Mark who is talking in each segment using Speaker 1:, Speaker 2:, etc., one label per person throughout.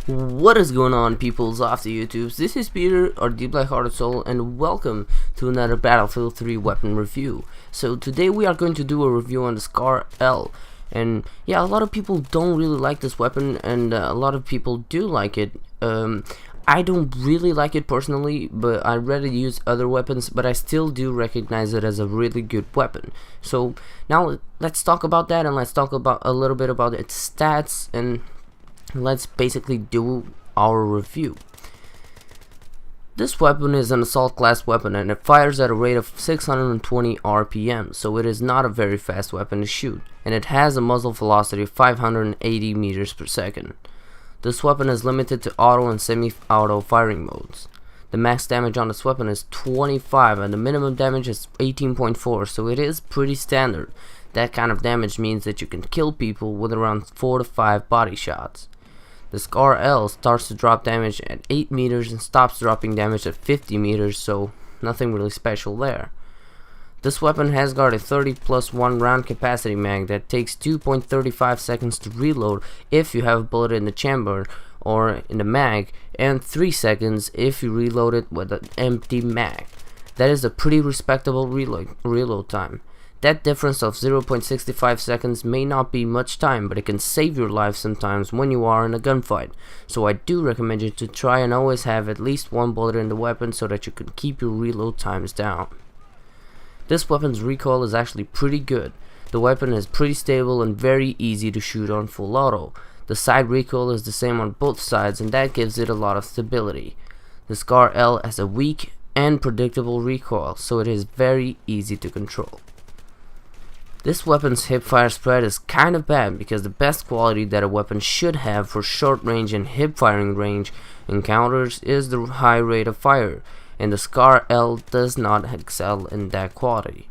Speaker 1: What is going on, peoples off the YouTubes? This is Peter, or the Black-Hearted Soul, and welcome to another Battlefield 3 weapon review. So today we are going to do a review on the Scar L. And yeah, a lot of people don't really like this weapon, and a lot of people do like it. I don't really like it personally, but I'd rather use other weapons, but I still do recognize it as a really good weapon. So now let's talk about that, and let's talk about a little bit about its stats, and let's basically do our review. This weapon is an assault class weapon, and it fires at a rate of 620 RPM, so it is not a very fast weapon to shoot, and it has a muzzle velocity of 580 meters per second. This weapon is limited to auto and semi-auto firing modes. The max damage on this weapon is 25 and the minimum damage is 18.4, so it is pretty standard. That kind of damage means that you can kill people with around 4 to 5 body shots. The Scar L starts to drop damage at 8 meters and stops dropping damage at 50 meters, so nothing really special there. This weapon has got a 30+1 round capacity mag that takes 2.35 seconds to reload if you have a bullet in the chamber or in the mag, and 3 seconds if you reload it with an empty mag. That is a pretty respectable reload time. That difference of 0.65 seconds may not be much time, but it can save your life sometimes when you are in a gunfight. So I do recommend you to try and always have at least one bullet in the weapon so that you can keep your reload times down. This weapon's recoil is actually pretty good. The weapon is pretty stable and very easy to shoot on full auto. The side recoil is the same on both sides, and that gives it a lot of stability. The Scar L has a weak and predictable recoil, so it is very easy to control. This weapon's hipfire spread is kind of bad because the best quality that a weapon should have for short range and hip-firing range encounters is the high rate of fire, and the Scar L does not excel in that quality.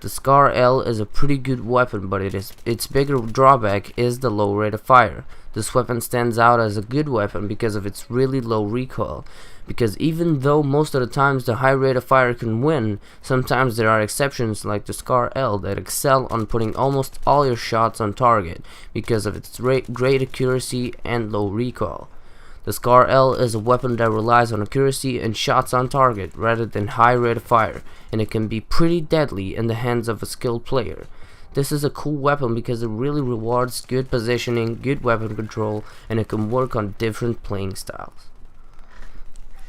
Speaker 1: The Scar L is a pretty good weapon, but its bigger drawback is the low rate of fire. This weapon stands out as a good weapon because of its really low recoil, because even though most of the times the high rate of fire can win, sometimes there are exceptions like the Scar L that excel on putting almost all your shots on target because of its great accuracy and low recoil. The Scar L is a weapon that relies on accuracy and shots on target rather than high rate of fire, and it can be pretty deadly in the hands of a skilled player. This is a cool weapon because it really rewards good positioning, good weapon control, and it can work on different playing styles.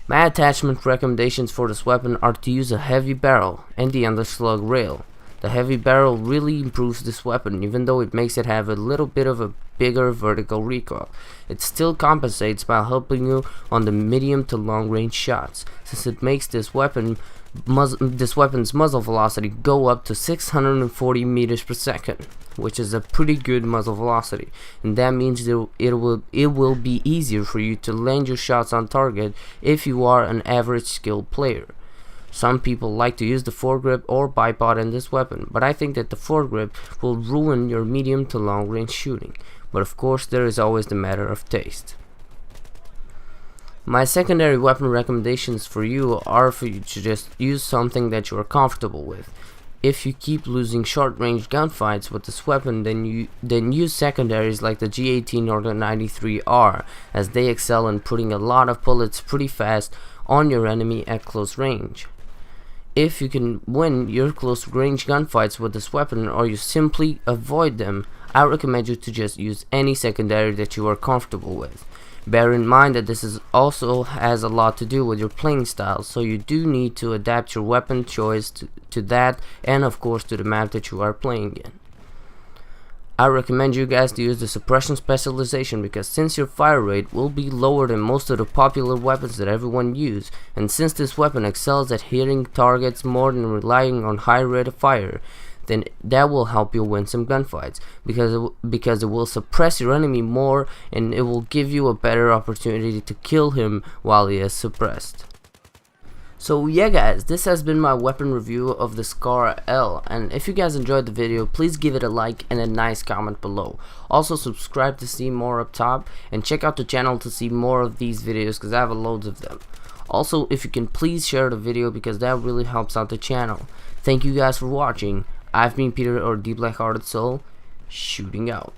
Speaker 1: My attachment recommendations for this weapon are to use a heavy barrel and the underslug rail. The heavy barrel really improves this weapon, even though it makes it have a little bit of a bigger vertical recoil. It still compensates by helping you on the medium to long range shots, since it makes this weapon's muzzle velocity go up to 640 meters per second, which is a pretty good muzzle velocity, and that means it will be easier for you to land your shots on target if you are an average skilled player. Some people like to use the foregrip or bipod in this weapon, but I think that the foregrip will ruin your medium to long range shooting. But of course, there is always the matter of taste. My secondary weapon recommendations for you are for you to just use something that you are comfortable with. If you keep losing short range gunfights with this weapon, then use secondaries like the G18 or the 93R, as they excel in putting a lot of bullets pretty fast on your enemy at close range. If you can win your close range gunfights with this weapon, or you simply avoid them, I recommend you to just use any secondary that you are comfortable with. Bear in mind that this also has a lot to do with your playing style, so you do need to adapt your weapon choice to that, and of course to the map that you are playing in. I recommend you guys to use the suppression specialization, because since your fire rate will be lower than most of the popular weapons that everyone uses, and since this weapon excels at hitting targets more than relying on high rate of fire, then that will help you win some gunfights, because it will suppress your enemy more, and it will give you a better opportunity to kill him while he is suppressed. So yeah guys, this has been my weapon review of the Scar L, and if you guys enjoyed the video, please give it a like and a nice comment below. Also subscribe to see more up top, and check out the channel to see more of these videos because I have loads of them. Also, if you can please share the video because that really helps out the channel. Thank you guys for watching. I've been Peter, or the Black-Hearted Soul, shooting out.